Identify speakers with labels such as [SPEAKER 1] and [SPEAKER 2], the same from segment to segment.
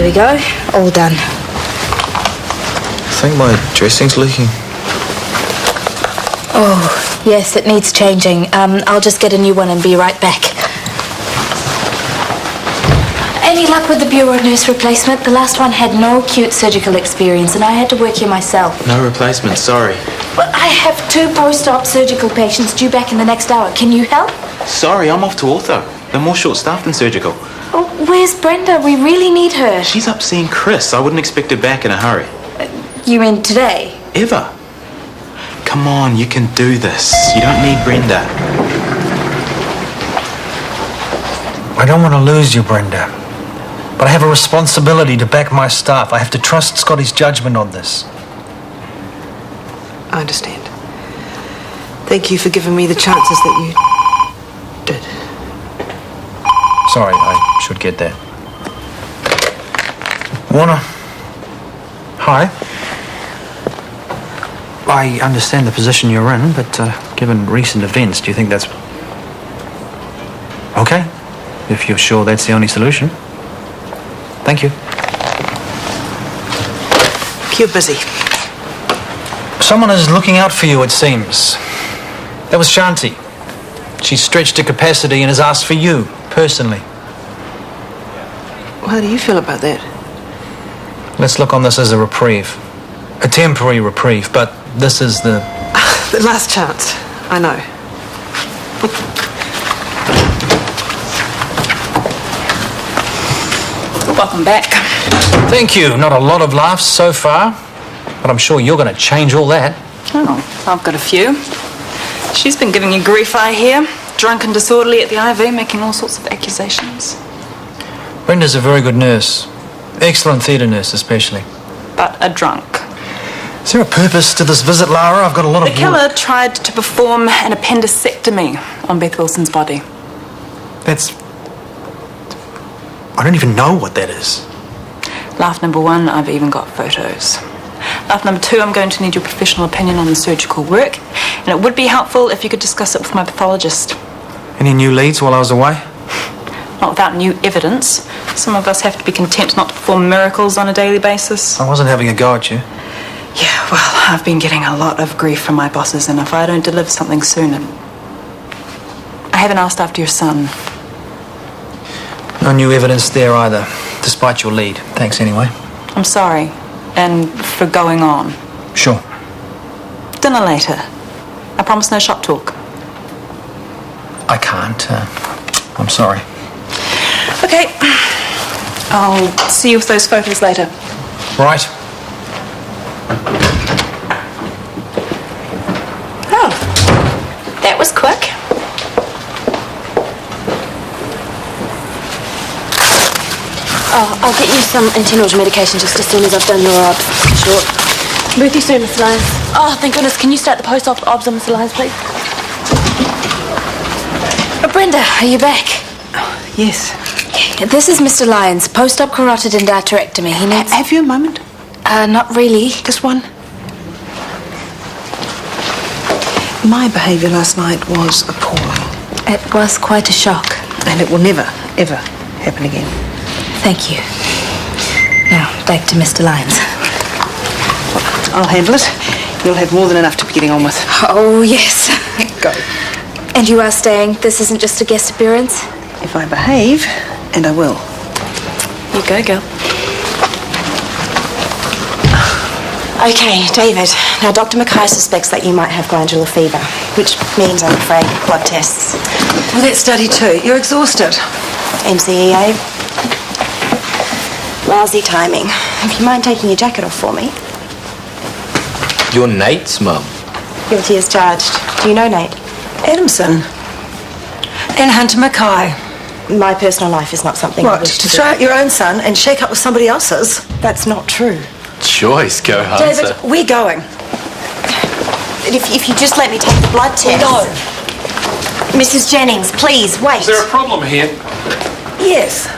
[SPEAKER 1] There we go, all done.
[SPEAKER 2] I think my dressing's leaking.
[SPEAKER 1] Oh, yes, it needs changing. I'll just get a new one and be right back. Any luck with the bureau nurse replacement? The last one had no acute surgical experience and I had to work here myself.
[SPEAKER 2] No replacement, sorry.
[SPEAKER 1] Well, I have 2 post-op surgical patients due back in the next hour. Can you help?
[SPEAKER 2] Sorry, I'm off to ortho. They're more short-staffed than surgical.
[SPEAKER 1] Oh, where's Brenda? We really need her.
[SPEAKER 2] She's up seeing Chris. I wouldn't expect her back in a hurry.
[SPEAKER 1] You mean today?
[SPEAKER 2] Ever. Come on, you can do this. You don't need Brenda.
[SPEAKER 3] I don't want to lose you, Brenda. But I have a responsibility to back my staff. I have to trust Scotty's judgment on this.
[SPEAKER 4] I understand. Thank you for giving me the chances that you did.
[SPEAKER 3] Sorry, I should get that. Warner. Hi. I understand the position you're in, but given recent events, do you think that's... okay? If you're sure that's the only solution. Thank you.
[SPEAKER 4] You're busy.
[SPEAKER 3] Someone is looking out for you, it seems. That was Shanti. She's stretched to capacity and has asked for you, personally.
[SPEAKER 4] How do you feel about that?
[SPEAKER 3] Let's look on this as a reprieve. A temporary reprieve, but this is the...
[SPEAKER 4] The last chance. I know.
[SPEAKER 5] Welcome back.
[SPEAKER 3] Thank you. Not a lot of laughs so far, but I'm sure you're going to change all that.
[SPEAKER 5] Oh, I've got a few. She's been giving you grief, I hear. Drunk and disorderly at the IV, making all sorts of accusations.
[SPEAKER 3] Brenda's a very good nurse. Excellent theatre nurse, especially.
[SPEAKER 5] But a drunk.
[SPEAKER 3] Is there a purpose to this visit, Lara? I've got a lot of
[SPEAKER 5] The killer tried to perform an appendicectomy on Beth Wilson's body.
[SPEAKER 3] That's... I don't even know what that is.
[SPEAKER 5] Laugh number 1, I've even got photos. Laugh number 2, I'm going to need your professional opinion on the surgical work, and it would be helpful if you could discuss it with my pathologist.
[SPEAKER 3] Any new leads while I was away?
[SPEAKER 5] Not without new evidence. Some of us have to be content not to perform miracles on a daily basis.
[SPEAKER 3] I wasn't having a go at you.
[SPEAKER 5] Yeah, well, I've been getting a lot of grief from my bosses, and if I don't deliver something soon, I haven't asked after your son.
[SPEAKER 3] No new evidence there either, despite your lead. Thanks anyway.
[SPEAKER 5] I'm sorry, and for going on.
[SPEAKER 3] Sure.
[SPEAKER 5] Dinner later. I promise no shop talk.
[SPEAKER 3] I can't. I'm sorry.
[SPEAKER 5] Okay. I'll see you with those photos later.
[SPEAKER 3] Right.
[SPEAKER 1] Oh, that was quick.
[SPEAKER 6] Oh, I'll get you some anti-nausea medication just as soon as I've done your obs. Sure. With you soon, Miss Lyons. Oh, thank goodness. Can you start the post-op obs on Miss Lyons, please?
[SPEAKER 1] Brenda, are you back?
[SPEAKER 4] Yes.
[SPEAKER 1] This is Mr. Lyons, post-op carotid endarterectomy. He needs...
[SPEAKER 4] Have you a moment?
[SPEAKER 1] Not really.
[SPEAKER 4] Just one. My behaviour last night was appalling.
[SPEAKER 1] It was quite a shock.
[SPEAKER 4] And it will never, ever happen again.
[SPEAKER 1] Thank you. Now, back to Mr. Lyons.
[SPEAKER 4] I'll handle it. You'll have more than enough to be getting on with.
[SPEAKER 1] Oh, yes.
[SPEAKER 4] Go.
[SPEAKER 1] And you are staying? This isn't just a guest appearance?
[SPEAKER 4] If I behave, and I will.
[SPEAKER 1] You go, girl.
[SPEAKER 6] Okay, David. Now, Dr. Mackay suspects that you might have glandular fever, which means, I'm afraid, blood tests.
[SPEAKER 4] Well, let's study too. You're exhausted.
[SPEAKER 6] MCEA. Lousy timing. If you mind taking your jacket off for me.
[SPEAKER 2] You're Nate's mum.
[SPEAKER 6] Guilty as charged. Do you know Nate?
[SPEAKER 4] Adamson. And Hunter Mackay.
[SPEAKER 6] My personal life is not something I
[SPEAKER 4] What,
[SPEAKER 6] wish
[SPEAKER 4] to
[SPEAKER 6] to
[SPEAKER 4] throw out your own son and shake up with somebody else's?
[SPEAKER 6] That's not true.
[SPEAKER 2] Choice, go Hunter.
[SPEAKER 4] David, we're going.
[SPEAKER 6] If you just let me take the blood test.
[SPEAKER 4] No.
[SPEAKER 6] Mrs. Jennings, please, wait.
[SPEAKER 7] Is there a problem here?
[SPEAKER 4] Yes.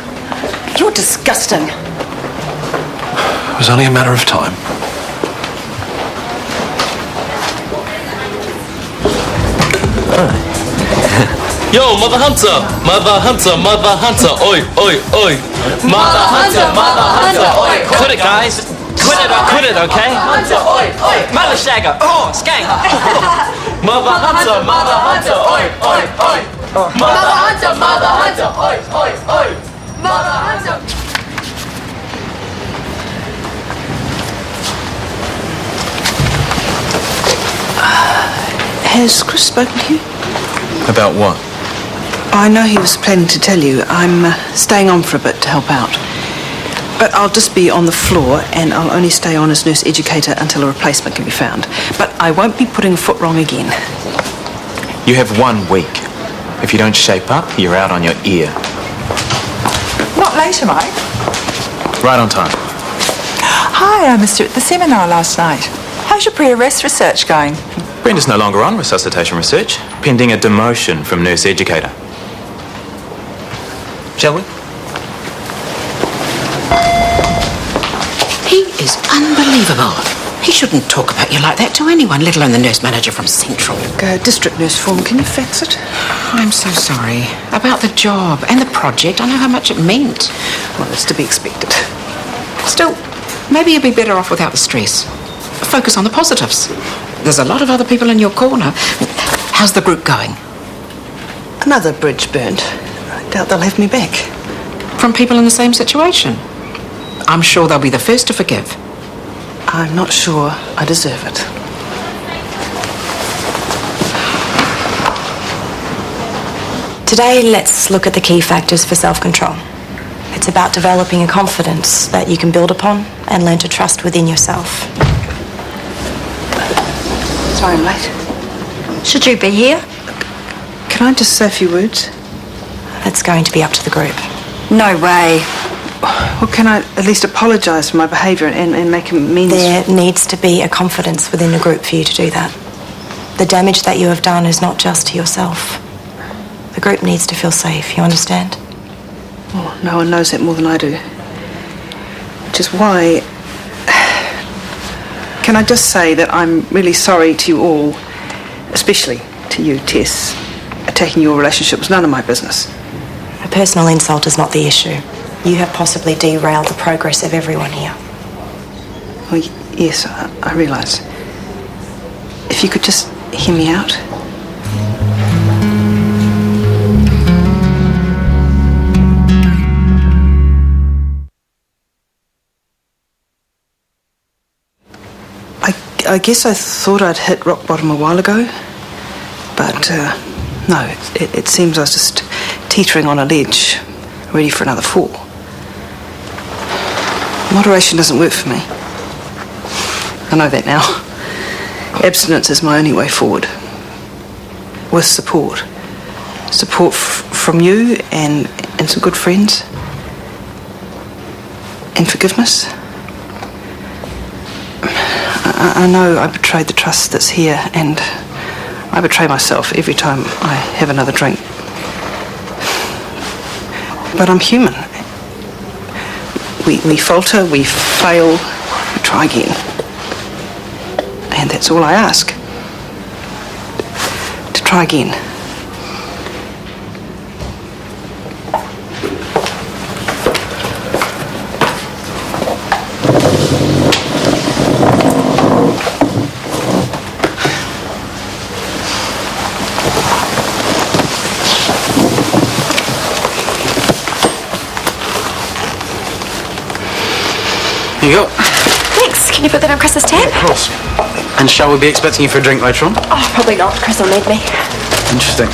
[SPEAKER 4] You're disgusting.
[SPEAKER 7] It was only a matter of time.
[SPEAKER 8] Yo, Mother Hunter, Mother Hunter, Mother Hunter, oi, oi, oi. Mother Hunter, Mother Hunter, it, guys. Quit it, okay? Mother Shagger, oh, skank. Mother Hunter, oi, oi, oi. Mother Hunter, oi, oi, oi. Mother Hunter.
[SPEAKER 4] Has Chris spoken to you?
[SPEAKER 3] About what?
[SPEAKER 4] I know he was planning to tell you. I'm staying on for a bit to help out. But I'll just be on the floor, and I'll only stay on as nurse educator until a replacement can be found. But I won't be putting a foot wrong again.
[SPEAKER 2] You have 1 week. If you don't shape up, you're out on your ear.
[SPEAKER 9] Not late, am I?
[SPEAKER 2] Right on time.
[SPEAKER 9] Hi, I missed you at the seminar last night. How's your pre-arrest research going?
[SPEAKER 2] Brenda's no longer on resuscitation research, pending a demotion from nurse educator. Shall we?
[SPEAKER 10] He is unbelievable. He shouldn't talk about you like that to anyone, let alone the nurse manager from Central.
[SPEAKER 4] District nurse form, can you fax it?
[SPEAKER 10] I'm so sorry. About the job and the project, I know how much it meant.
[SPEAKER 4] Well, it's to be expected.
[SPEAKER 10] Still, maybe you'd be better off without the stress. Focus on the positives. There's a lot of other people in your corner. How's the group going?
[SPEAKER 4] Another bridge burnt. I doubt they'll have me back.
[SPEAKER 10] From people in the same situation? I'm sure they'll be the first to forgive.
[SPEAKER 4] I'm not sure I deserve it.
[SPEAKER 6] Today, let's look at the key factors for self-control. It's about developing a confidence that you can build upon and learn to trust within yourself.
[SPEAKER 4] Sorry I'm late.
[SPEAKER 6] Should you be here?
[SPEAKER 4] Can I just say a few words?
[SPEAKER 6] That's going to be up to the group. No way.
[SPEAKER 4] Well, can I at least apologise for my behaviour and make amends?
[SPEAKER 6] There needs to be a confidence within the group for you to do that. The damage that you have done is not just to yourself. The group needs to feel safe, you understand?
[SPEAKER 4] Oh, no one knows that more than I do. Which is why... Can I just say that I'm really sorry to you all, especially to you, Tess. Attacking your relationship was none of my business.
[SPEAKER 6] A personal insult is not the issue. You have possibly derailed the progress of everyone here.
[SPEAKER 4] Well, yes, I realise. If you could just hear me out. I guess I thought I'd hit rock bottom a while ago, but no, it seems I was just teetering on a ledge, ready for another fall. Moderation doesn't work for me. I know that now. Abstinence is my only way forward. With support. Support from you and some good friends. And forgiveness. I know I betrayed the trust that's here, and I betray myself every time I have another drink. But I'm human. We falter, we fail, we try again. And that's all I ask. To try again.
[SPEAKER 3] Here you go.
[SPEAKER 6] Thanks. Can you put that on Chris's tab?
[SPEAKER 3] Of course. And shall we be expecting you for a drink later on?
[SPEAKER 6] Oh, probably not. Chris will need me.
[SPEAKER 3] Interesting.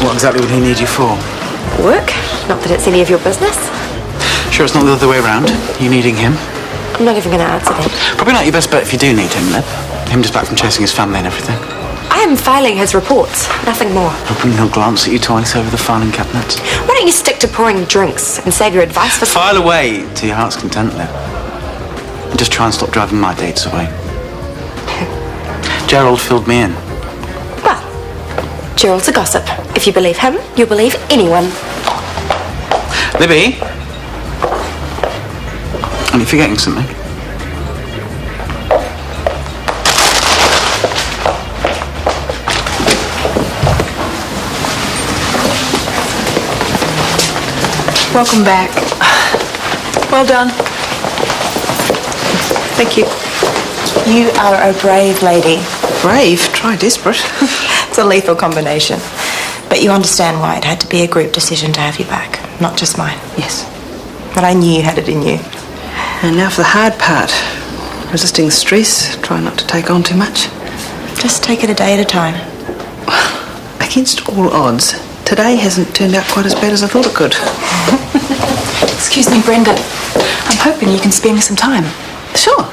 [SPEAKER 3] What exactly would he need you for?
[SPEAKER 6] Work? Not that it's any of your business.
[SPEAKER 3] Sure, it's not the other way around. You needing him?
[SPEAKER 6] I'm not even going to answer that.
[SPEAKER 3] Probably not your best bet if you do need him, Lib. Him just back from chasing his family and everything.
[SPEAKER 6] I am filing his reports. Nothing more.
[SPEAKER 3] Hoping he'll glance at you twice over the filing cabinets.
[SPEAKER 6] Why don't you stick to pouring drinks and save your advice for...
[SPEAKER 3] File away to your heart's content, Lib. And just try and stop driving my dates away. Gerald filled me in.
[SPEAKER 6] Well, Gerald's a gossip. If you believe him, you'll believe anyone.
[SPEAKER 3] Libby? Are you forgetting something?
[SPEAKER 4] Welcome back. Well done. Thank you.
[SPEAKER 6] You are a brave lady.
[SPEAKER 4] Brave? Try desperate.
[SPEAKER 6] It's a lethal combination. But you understand why it had to be a group decision to have you back, not just mine.
[SPEAKER 4] Yes.
[SPEAKER 6] But I knew you had it in you.
[SPEAKER 4] And now for the hard part. Resisting the stress, try not to take on too much.
[SPEAKER 6] Just take it a day at a time.
[SPEAKER 4] Against all odds, today hasn't turned out quite as bad as I thought it could.
[SPEAKER 5] Excuse me, Brenda. I'm hoping you can spare me some time.
[SPEAKER 4] Sure.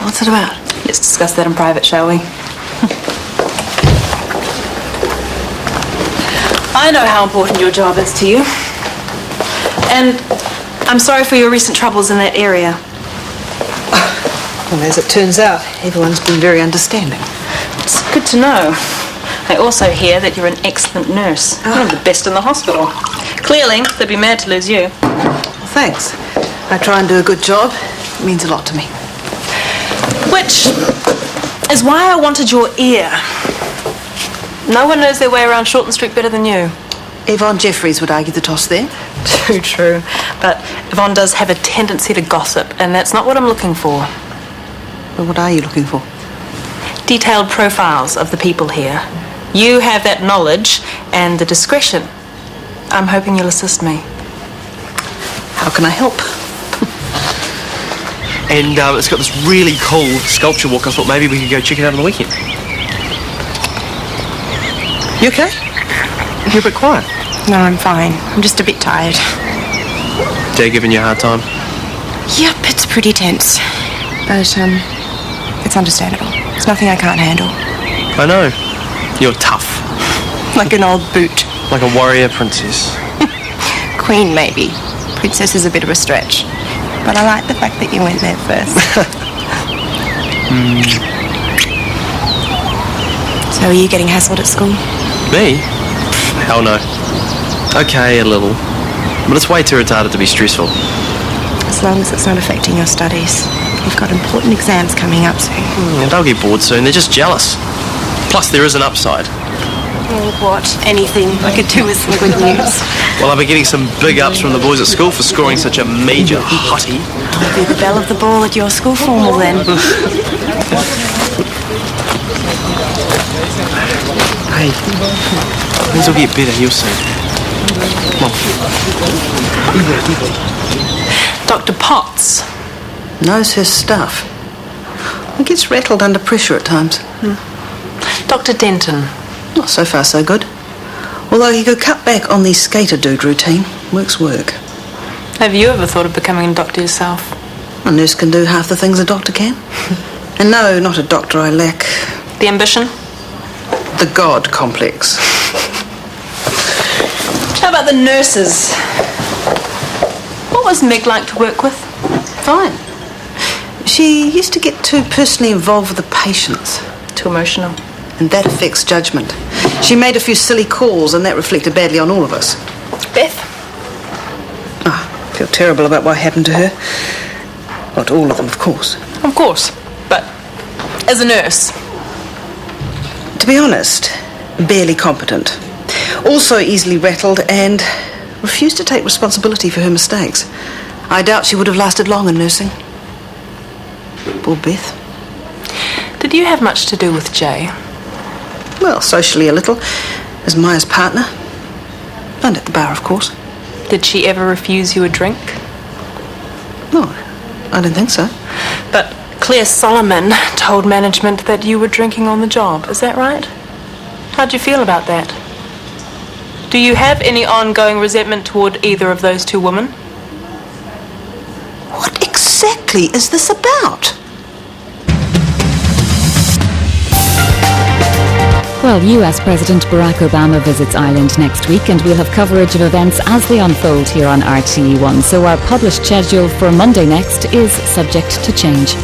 [SPEAKER 4] What's it about?
[SPEAKER 5] Let's discuss that in private, shall we? I know how important your job is to you. And I'm sorry for your recent troubles in that area.
[SPEAKER 4] Well, as it turns out, everyone's been very understanding.
[SPEAKER 5] It's good to know. I also hear that you're an excellent nurse. One of the best in the hospital. Clearly, they'd be mad to lose you.
[SPEAKER 4] Well, thanks. I try and do a good job. It means a lot to me.
[SPEAKER 5] Which is why I wanted your ear. No one knows their way around Shortland Street better than you.
[SPEAKER 4] Yvonne Jeffries would argue the toss there.
[SPEAKER 5] Too true. But Yvonne does have a tendency to gossip, and that's not what I'm looking for.
[SPEAKER 4] Well, what are you looking for?
[SPEAKER 5] Detailed profiles of the people here. You have that knowledge and the discretion. I'm hoping you'll assist me.
[SPEAKER 4] How can I help?
[SPEAKER 8] And it's got this really cool sculpture walk. I thought maybe we could go check it out on the weekend. You okay? You're a bit quiet.
[SPEAKER 6] No, I'm fine. I'm just a bit tired.
[SPEAKER 8] They're giving you a hard time.
[SPEAKER 6] Yep, it's pretty tense. But, it's understandable. It's nothing I can't handle.
[SPEAKER 8] I know. You're tough.
[SPEAKER 6] Like an old boot.
[SPEAKER 8] Like a warrior princess.
[SPEAKER 6] Queen, maybe. Princess is a bit of a stretch. But I like the fact that you went there first. So are you getting hassled at school?
[SPEAKER 8] Me? Hell no. Okay, a little. But it's way too retarded to be stressful.
[SPEAKER 6] As long as it's not affecting your studies. You've got important exams coming up soon.
[SPEAKER 8] They'll get bored soon. They're just jealous. Plus, there is an upside.
[SPEAKER 6] Oh, what? Anything I could do with some good news.
[SPEAKER 8] Well, I've been getting some big ups from the boys at school for scoring such a major hottie.
[SPEAKER 6] I'll be the belle of the ball at your school formal then.
[SPEAKER 8] Hey, things will get better. You'll see. Come on.
[SPEAKER 5] Dr. Potts.
[SPEAKER 4] Knows his stuff. He gets rattled under pressure at times.
[SPEAKER 5] Dr. Denton.
[SPEAKER 4] Not so far so good. Although he could cut back on the skater dude routine. Work's work.
[SPEAKER 5] Have you ever thought of becoming a doctor yourself?
[SPEAKER 4] A nurse can do half the things a doctor can. And no, not a doctor I lack.
[SPEAKER 5] The ambition?
[SPEAKER 4] The God complex.
[SPEAKER 5] How about the nurses? What was Meg like to work with?
[SPEAKER 4] Fine. She used to get too personally involved with the patients.
[SPEAKER 5] Too emotional.
[SPEAKER 4] And that affects judgment. She made a few silly calls and that reflected badly on all of us.
[SPEAKER 5] Beth?
[SPEAKER 4] I feel terrible about what happened to her. Not all of them, of course.
[SPEAKER 5] Of course. But as a nurse?
[SPEAKER 4] To be honest, barely competent. Also easily rattled and refused to take responsibility for her mistakes. I doubt she would have lasted long in nursing. Poor Beth.
[SPEAKER 5] Did you have much to do with Jay?
[SPEAKER 4] Well, socially a little, as Maya's partner. And at the bar, of course.
[SPEAKER 5] Did she ever refuse you a drink?
[SPEAKER 4] No, I don't think so.
[SPEAKER 5] But Claire Solomon told management that you were drinking on the job. Is that right? How'd you feel about that? Do you have any ongoing resentment toward either of those two women?
[SPEAKER 4] What exactly is this about?
[SPEAKER 11] Well, US President Barack Obama visits Ireland next week, and we'll have coverage of events as they unfold here on RTE1. So our published schedule for Monday next is subject to change.